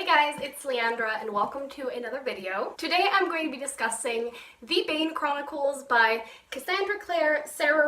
Hey guys, it's Leandra and welcome to another video. Today I'm going to be discussing The Bane Chronicles by Cassandra Clare,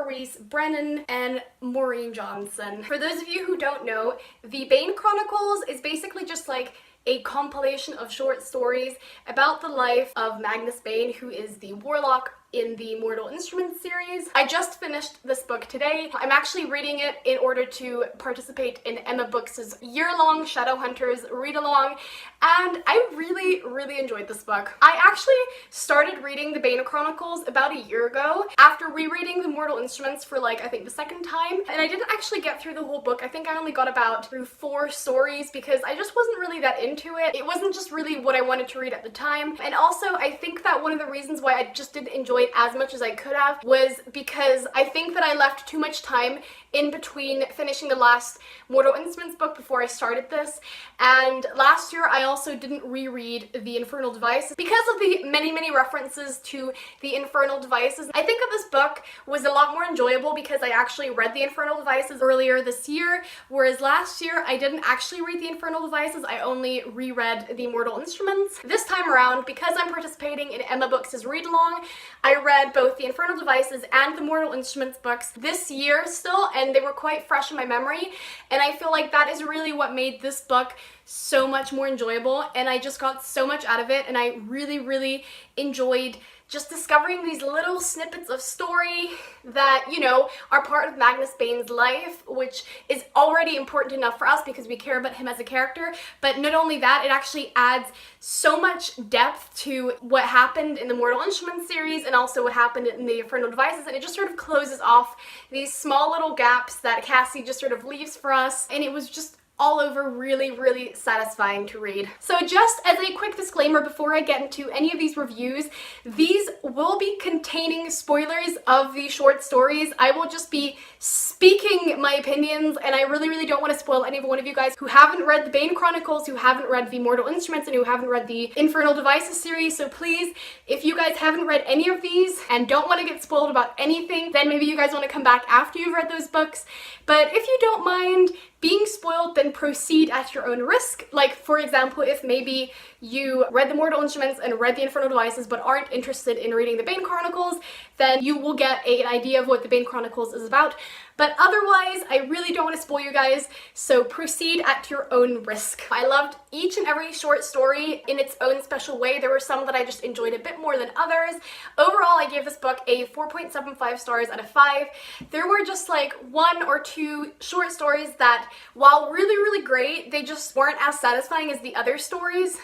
Rees Brennan, and Maureen Johnson. For those of you who don't know, The Bane Chronicles is basically just like a compilation of short stories about the life of Magnus Bane, who is the warlock in the Mortal Instruments series. I just finished this book today. I'm actually reading it in order to participate in Emma Books' year-long Shadowhunters read-along, and I really enjoyed this book. I actually started reading the Bane Chronicles about a year ago after rereading the Mortal Instruments for I think the second time, and I didn't actually get through the whole book. I think I only got about through 4 stories because I just wasn't really that into it. It wasn't just really what I wanted to read at the time, and also I think that one of the reasons why I just didn't enjoy it as much as I could have was because I think that I left too much time in between finishing the last Mortal Instruments book before I started this, and last year I also didn't reread the Infernal Devices because of the many references to the Infernal Devices. I think that this book was a lot more enjoyable because I actually read the Infernal Devices earlier this year, whereas last year I didn't actually read the Infernal Devices, I only reread the Mortal Instruments. This time around, because I'm participating in Emma Books' read-along, I read both the Infernal Devices and the Mortal Instruments books this year still, and they were quite fresh in my memory, and I feel like that is really what made this book so much more enjoyable, and I just got so much out of it, and I really enjoyed just discovering these little snippets of story that, you know, are part of Magnus Bane's life, which is already important enough for us because we care about him as a character, but not only that, it actually adds so much depth to what happened in the Mortal Instruments series and also what happened in the Infernal Devices, and it just sort of closes off these small little gaps that Cassie just sort of leaves for us, and it was just all over really satisfying to read. So just as a quick disclaimer before I get into any of these reviews, these will be containing spoilers of the short stories. I will just be speaking my opinions, and I really don't want to spoil any one of you guys who haven't read the Bane Chronicles, who haven't read the Mortal Instruments, and who haven't read the Infernal Devices series. So please, if you guys haven't read any of these and don't want to get spoiled about anything, then maybe you guys want to come back after you've read those books. But if you don't mind being spoiled, then proceed at your own risk. Like, for example, if maybe you read the Mortal Instruments and read the Infernal Devices but aren't interested in reading the Bane Chronicles, then you will get an idea of what the Bane Chronicles is about. But otherwise, I really don't want to spoil you guys, so proceed at your own risk. I loved each and every short story in its own special way. There were some that I just enjoyed a bit more than others. Overall, I gave this book a 4.75 stars out of 5. There were just like 1 or 2 short stories that, while really great, they just weren't as satisfying as the other stories.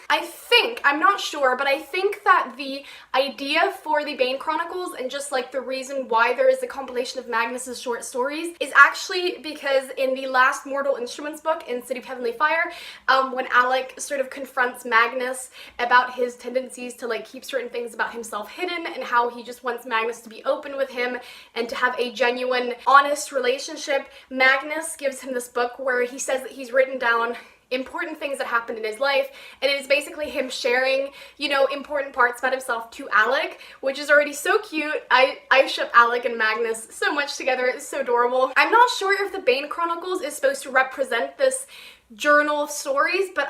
I'm not sure, but I think that the idea for the Bane Chronicles and just like the reason why there is a compilation of Magnus's short stories is actually because in the last Mortal Instruments book, in City of Heavenly Fire, when Alec sort of confronts Magnus about his tendencies to like keep certain things about himself hidden and how he just wants Magnus to be open with him and to have a genuine, honest relationship, Magnus gives him this book where he says that he's written down important things that happened in his life, and it is basically him sharing, you know, important parts about himself to Alec, which is already so cute. I ship Alec and Magnus so much together. It's so adorable. I'm not sure if the Bane Chronicles is supposed to represent this journal of stories, but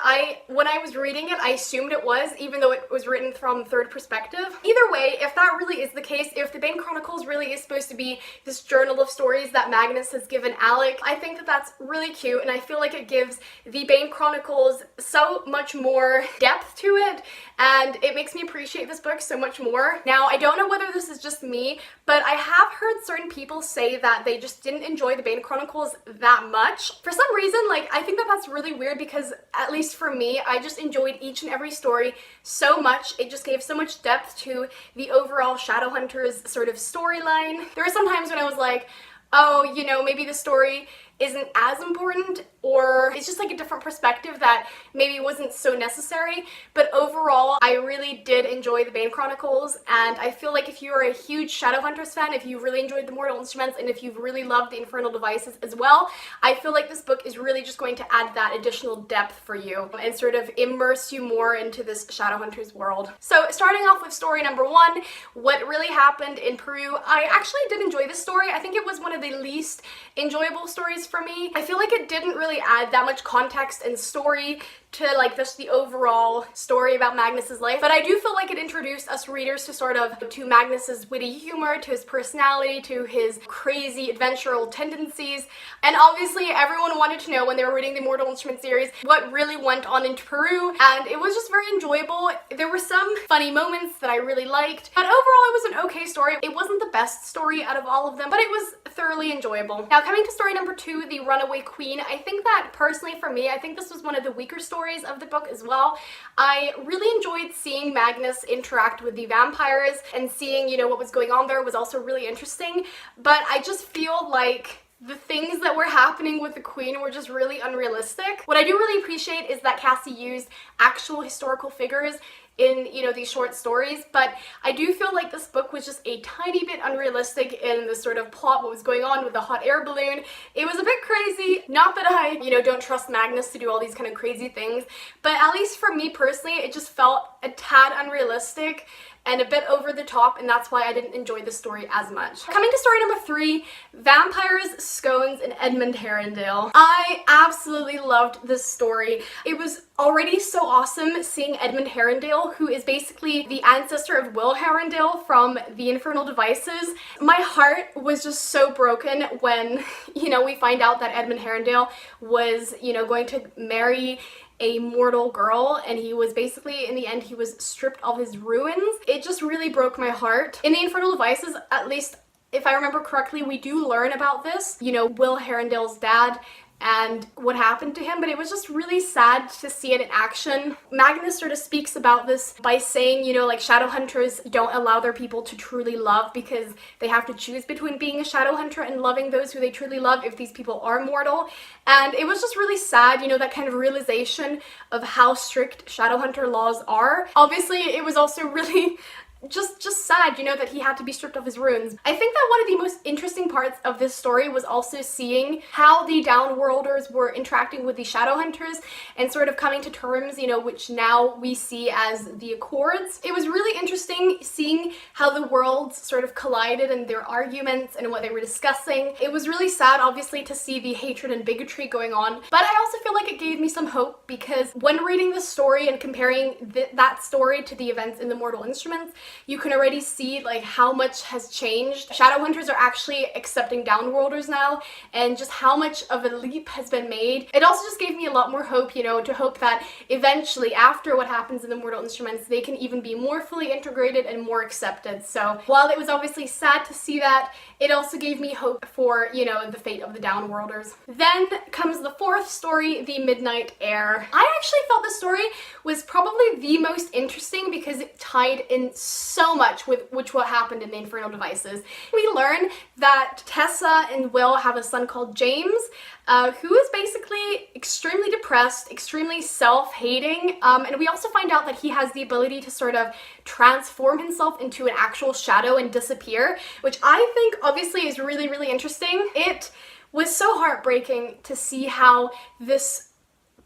when I was reading it, I assumed it was, even though it was written from third perspective. Either way, if that really is the case, if the Bane Chronicles really is supposed to be this journal of stories that Magnus has given Alec, I think that that's really cute, and I feel like it gives the Bane Chronicles so much more depth to it, and it makes me appreciate this book so much more. Now, I don't know whether this is just me, but I have heard certain people say that they just didn't enjoy the Bane Chronicles that much. For some reason, like, I think that that's really weird because, at least for me, I just enjoyed each and every story so much. It just gave so much depth to the overall Shadowhunters sort of storyline. There were some times when I was like, oh, you know, maybe the story isn't as important, or it's just like a different perspective that maybe wasn't so necessary, but overall I really did enjoy the Bane Chronicles, and I feel like if you are a huge Shadowhunters fan, if you really enjoyed the Mortal Instruments, and if you've really loved the Infernal Devices as well, I feel like this book is really just going to add that additional depth for you and sort of immerse you more into this Shadowhunters world. So starting off with story number 1, what really happened in Peru. I actually did enjoy this story. I think it was one of the least enjoyable stories for me. I feel like it didn't really add that much context and story to like the overall story about Magnus's life, but I do feel like it introduced us readers to Magnus's witty humor, to his personality, to his crazy adventural tendencies. And obviously everyone wanted to know when they were reading the Mortal Instruments series what really went on in Peru, and it was just very enjoyable. There were some funny moments that I really liked, but overall it was an okay story. It wasn't the best story out of all of them, but it was thoroughly enjoyable. Now coming to story number 2, The Runaway Queen, I think that personally for me, I think this was one of the weaker stories of the book as well. I really enjoyed seeing Magnus interact with the vampires, and seeing, you know, what was going on there was also really interesting, but I just feel like the things that were happening with the queen were just really unrealistic. What I do really appreciate is that Cassie used actual historical figures in, you know, these short stories, but I do feel like this book was just a tiny bit unrealistic in the sort of plot, what was going on with the hot air balloon. It was a bit crazy. Not that I, you know, don't trust Magnus to do all these kind of crazy things, but at least for me personally, it just felt a tad unrealistic and a bit over the top, and that's why I didn't enjoy the story as much. Coming to story number 3, Vampires, Scones, and Edmund Herondale. I absolutely loved this story. It was already so awesome seeing Edmund Herondale, who is basically the ancestor of Will Herondale from the Infernal Devices. My heart was just so broken when, you know, we find out that Edmund Herondale was, you know, going to marry a mortal girl, and he was basically, in the end, he was stripped of his ruins. It just really broke my heart. In the Infernal Devices, at least if I remember correctly, we do learn about this, you know, Will Herondale's dad and what happened to him, but it was just really sad to see it in action. Magnus sort of speaks about this by saying, you know, like Shadowhunters don't allow their people to truly love because they have to choose between being a Shadowhunter and loving those who they truly love if these people are mortal. And it was just really sad, you know, that kind of realization of how strict Shadowhunter laws are. Obviously, it was also really just sad, you know, that he had to be stripped of his runes. I think that one of the most interesting parts of this story was also seeing how the Downworlders were interacting with the Shadowhunters and sort of coming to terms, you know, which now we see as the Accords. It was really interesting seeing how the worlds sort of collided and their arguments and what they were discussing. It was really sad, obviously, to see the hatred and bigotry going on, but I also feel like it gave me some hope, because when reading this story and comparing that story to the events in the Mortal Instruments, you can already see like how much has changed. Shadowhunters are actually accepting Downworlders now, and just how much of a leap has been made. It also just gave me a lot more hope, you know, to hope that eventually, after what happens in the Mortal Instruments, they can even be more fully integrated and more accepted. So while it was obviously sad to see that, it also gave me hope for, you know, the fate of the Downworlders. Then comes the 4th story, The Midnight Heir. I actually felt this story was probably the most interesting because it tied in so much with what happened in the Infernal Devices. We learn that Tessa and Will have a son called James, who is basically extremely depressed, extremely self-hating, and we also find out that he has the ability to sort of transform himself into an actual shadow and disappear, which I think obviously is really, really interesting. It was so heartbreaking to see how this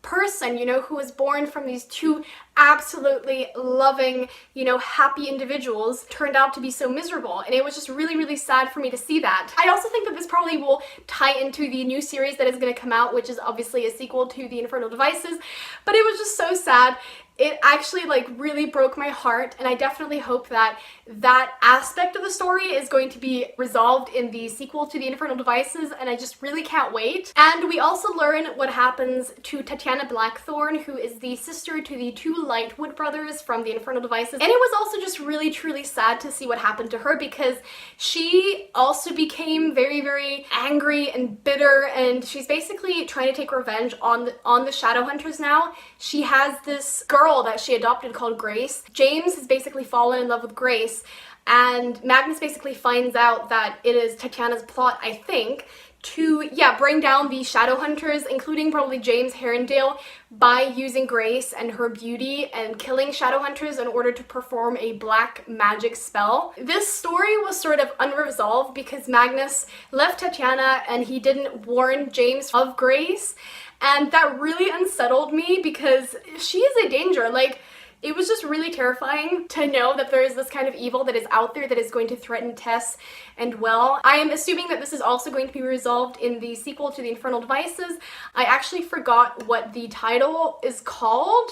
person, you know, who was born from these two absolutely loving, you know, happy individuals, turned out to be so miserable, and it was just really, really sad for me to see that. I also think that this probably will tie into the new series that is going to come out, which is obviously a sequel to the Infernal Devices, but it was just so sad. It actually like really broke my heart, and I definitely hope that that aspect of the story is going to be resolved in the sequel to the Infernal Devices, and I just really can't wait. And we also learn what happens to Tatiana Blackthorn, who is the sister to the 2 Lightwood brothers from the Infernal Devices, and it was also just really, truly sad to see what happened to her, because she also became very, very angry and bitter, and she's basically trying to take revenge on the Shadowhunters now. She has this girl that she adopted called Grace. James has basically fallen in love with Grace, and Magnus basically finds out that it is Tatiana's plot, I think, to, yeah, bring down the Shadowhunters, including probably James Herondale, by using Grace and her beauty and killing Shadowhunters in order to perform a black magic spell. This story was sort of unresolved because Magnus left Tatiana and he didn't warn James of Grace, and that really unsettled me because she is a danger. Like, It was just really terrifying to know that there is this kind of evil that is out there that is going to threaten Tess and Will. I am assuming that this is also going to be resolved in the sequel to the Infernal Devices. I actually forgot what the title is called.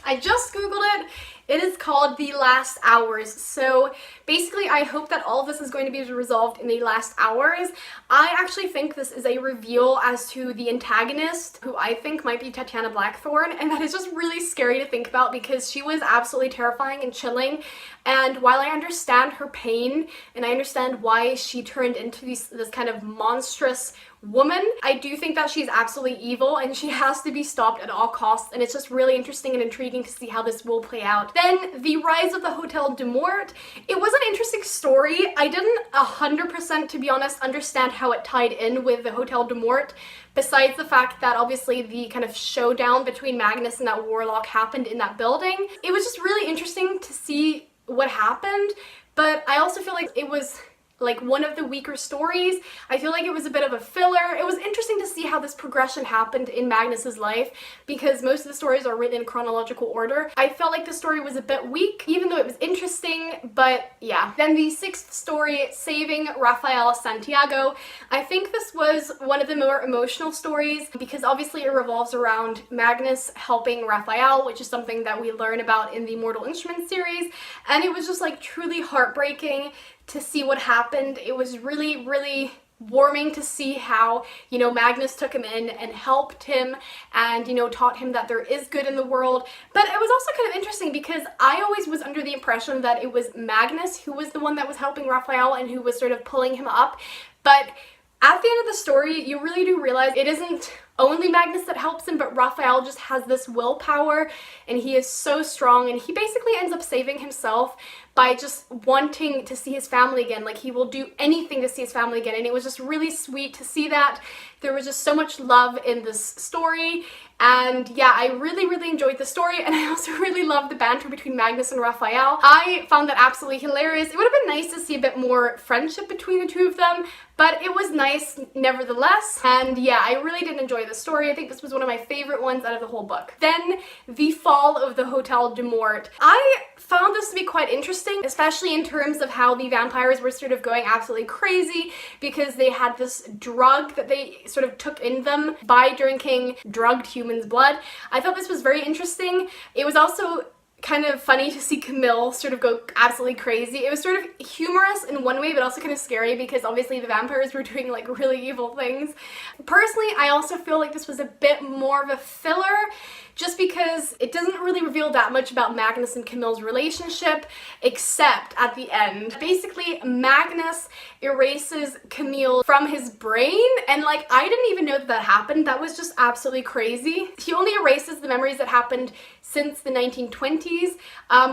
I just googled it. It is called The Last Hours. So basically, I hope that all of this is going to be resolved in the last hours. I actually think this is a reveal as to the antagonist, who I think might be Tatiana Blackthorne, and that is just really scary to think about because she was absolutely terrifying and chilling. And while I understand her pain and I understand why she turned into this kind of monstrous woman, I do think that she's absolutely evil and she has to be stopped at all costs, and it's just really interesting and intriguing to see how this will play out. Then the rise of the Hotel Dumort. It was an interesting story. I didn't 100%, to be honest, understand how it tied in with the Hotel Dumort, besides the fact that obviously the kind of showdown between Magnus and that warlock happened in that building. It was just really interesting to see what happened, but I also feel like it was like one of the weaker stories. I feel like it was a bit of a filler. It was interesting to see how this progression happened in Magnus's life because most of the stories are written in chronological order. I felt like the story was a bit weak, even though it was interesting, but yeah. Then the sixth story, Saving Raphael Santiago. I think this was one of the more emotional stories because obviously it revolves around Magnus helping Raphael, which is something that we learn about in the Mortal Instruments series, and it was just like truly heartbreaking to see what happened. It was really, really warming to see how, you know, Magnus took him in and helped him and, you know, taught him that there is good in the world. But it was also kind of interesting because I always was under the impression that it was Magnus who was the one that was helping Raphael and who was sort of pulling him up. But at the end of the story, you really do realize it isn't only Magnus that helps him, but Raphael just has this willpower and he is so strong, and he basically ends up saving himself by just wanting to see his family again. Like, he will do anything to see his family again, and it was just really sweet to see that. There was just so much love in this story, and yeah, I really, really enjoyed the story, and I also really loved the banter between Magnus and Raphael. I found that absolutely hilarious. It would have been nice to see a bit more friendship between the two of them, but it was nice nevertheless, and yeah, I really did enjoy the story. I think this was one of my favorite ones out of the whole book. Then, The Fall of the Hotel Dumort. I found this to be quite interesting, especially in terms of how the vampires were sort of going absolutely crazy because they had this drug that they sort of took in them by drinking drugged humans' blood. I thought this was very interesting. It was also kind of funny to see Camille sort of go absolutely crazy. It was sort of humorous in one way, but also kind of scary because obviously the vampires were doing like really evil things. Personally, I also feel like this was a bit more of a filler just because it doesn't really reveal that much about Magnus and Camille's relationship, except at the end. Basically, Magnus erases Camille from his brain, and like, I didn't even know that that happened. That was just absolutely crazy. He only erases the memories that happened since the 1920s,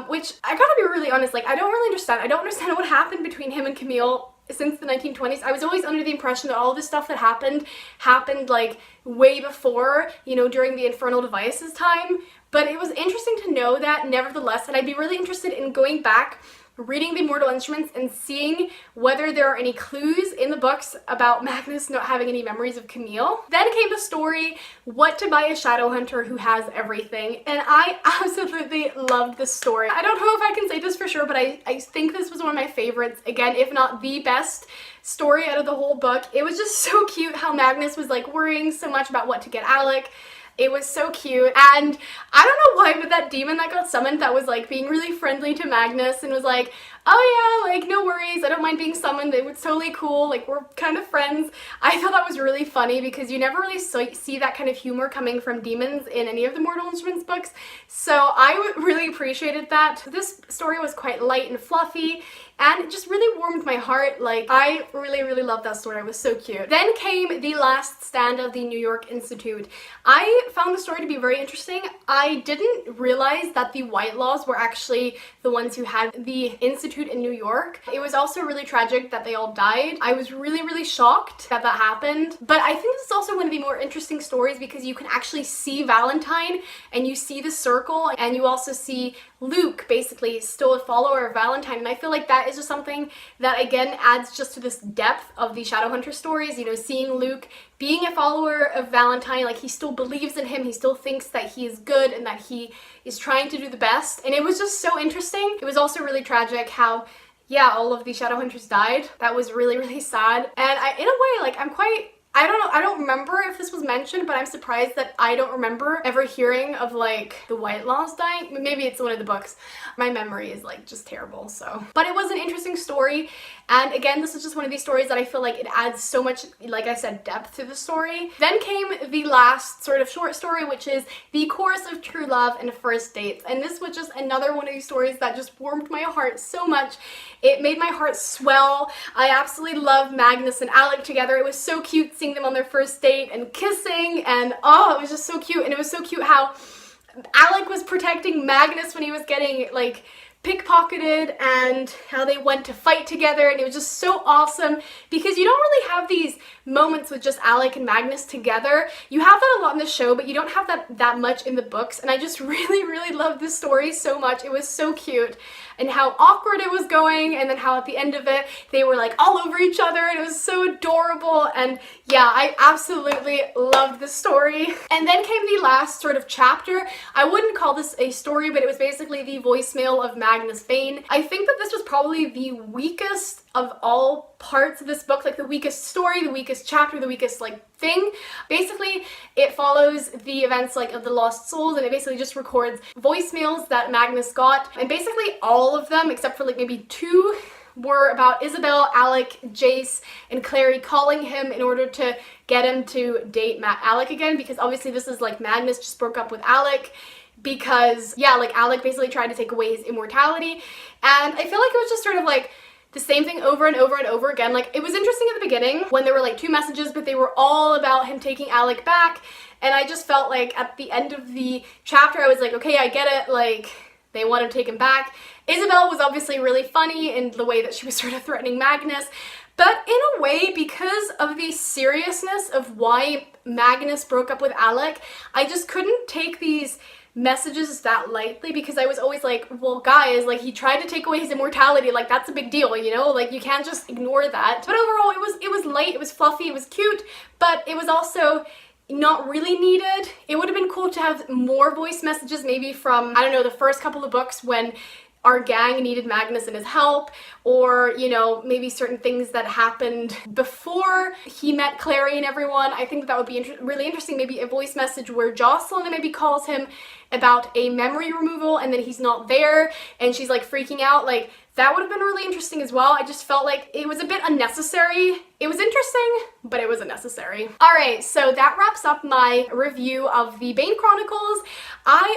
which I gotta be really honest, like, I don't really understand. I don't understand what happened between him and Camille since the 1920s. I was always under the impression that all this stuff that happened like way before, you know, during the Infernal Devices time, but it was interesting to know that nevertheless, and I'd be really interested in going back, reading the Mortal Instruments and seeing whether there are any clues in the books about Magnus not having any memories of Camille. Then came the story, What to Buy a Shadowhunter Who Has Everything, and I absolutely loved this story. I don't know if I can say this for sure, but I think this was one of my favorites, again, if not the best story out of the whole book. It was just so cute how Magnus was like worrying so much about what to get Alec. It was so cute, and I don't know why, but that demon that got summoned that was like being really friendly to Magnus and was like, oh yeah, like no worries, I don't mind being summoned, it was totally cool, like we're kind of friends. I thought that was really funny because you never really see that kind of humor coming from demons in any of the Mortal Instruments books, so I really appreciated that. This story was quite light and fluffy, and it just really warmed my heart. Like, I really, really loved that story. It was so cute. Then came The Last Stand of the New York Institute. I found the story to be very interesting. I didn't realize that the Whitelaws were actually the ones who had the institute in New York. It was also really tragic that they all died. I was really, really shocked that that happened. But I think this is also one of the more interesting stories because you can actually see Valentine and you see the circle, and you also see Luke basically still a follower of Valentine, and I feel like that that is just something that again adds just to this depth of the Shadowhunter stories. You know, seeing Luke being a follower of Valentine, like he still believes in him, he still thinks that he is good and that he is trying to do the best. And it was just so interesting. It was also really tragic how, yeah, all of the Shadowhunters died. That was really, really sad. And in a way, like, I don't know, I don't remember if this was mentioned, but I'm surprised that I don't remember ever hearing of like the Whitelaws dying. Maybe it's one of the books. My memory is like just terrible, so. But it was an interesting story. And again, this is just one of these stories that I feel like it adds so much, like I said, depth to the story. Then came the last sort of short story, which is The Chorus of True Love and First Dates. And this was just another one of these stories that just warmed my heart so much. It made my heart swell. I absolutely love Magnus and Alec together. It was so cute seeing them on their first date and kissing, and oh, it was just so cute. And it was so cute how Alec was protecting Magnus when he was getting like pickpocketed, and how they went to fight together, and it was just so awesome because you don't really have these moments with just Alec and Magnus together. You have that a lot in the show, but you don't have that much in the books, and I just really loved this story so much. It was so cute, and how awkward it was going, and then how at the end of it they were like all over each other, and it was so adorable. And yeah, I absolutely loved the story. And then came the last sort of chapter. I wouldn't call this a story, but it was basically the voicemail of Magnus Bane. I think that this was probably the weakest of all parts of this book, like the weakest story, the weakest chapter, the weakest like thing. Basically, it follows the events like of the Lost Souls, and it basically just records voicemails that Magnus got, and basically all of them except for like maybe two were about Isabel, Alec, Jace, and Clary calling him in order to get him to date Alec again, because obviously this is like Magnus just broke up with Alec because, yeah, like Alec basically tried to take away his immortality. And I feel like it was just sort of like the same thing over and over and over again. Like, it was interesting at the beginning when there were like two messages, but they were all about him taking Alec back. And I just felt like at the end of the chapter, I was like, okay, I get it. Like, they want to take him back. Isabel was obviously really funny in the way that she was sort of threatening Magnus. But in a way, because of the seriousness of why Magnus broke up with Alec, I just couldn't take these messages that lightly, because I was always like, well guys, like he tried to take away his immortality, like that's a big deal, you know, like you can't just ignore that. But overall it was light, it was fluffy, it was cute, but it was also not really needed. It would have been cool to have more voice messages, maybe from, I don't know, the first couple of books when our gang needed Magnus and his help, or, you know, maybe certain things that happened before he met Clary and everyone. I think that would be really interesting. Maybe a voice message where Jocelyn maybe calls him about a memory removal and then he's not there and she's like freaking out. Like, that would have been really interesting as well. I just felt like it was a bit unnecessary. It was interesting, but it was unnecessary. All right, so that wraps up my review of the Bane Chronicles.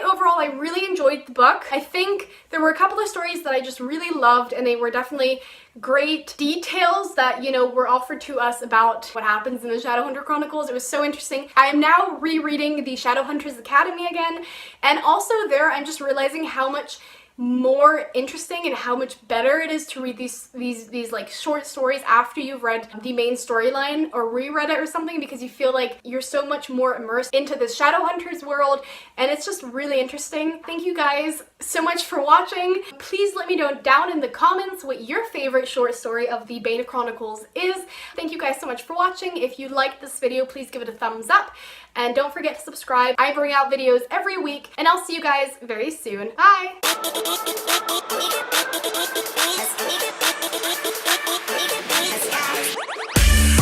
Overall, I really enjoyed the book. I think there were a couple of stories that I just really loved, and they were definitely great details that, you know, were offered to us about what happens in the Shadowhunter Chronicles. It was so interesting. I am now rereading the Shadowhunters Academy again, and also there I'm just realizing how much more interesting and how much better it is to read these like short stories after you've read the main storyline or reread it or something, because you feel like you're so much more immersed into this Shadowhunters world, and it's just really interesting. Thank you guys so much for watching. Please let me know down in the comments what your favorite short story of the Bane Chronicles is. Thank you guys so much for watching. If you liked this video, please give it a thumbs up, and don't forget to subscribe. I bring out videos every week, and I'll see you guys very soon. Bye! Let's go.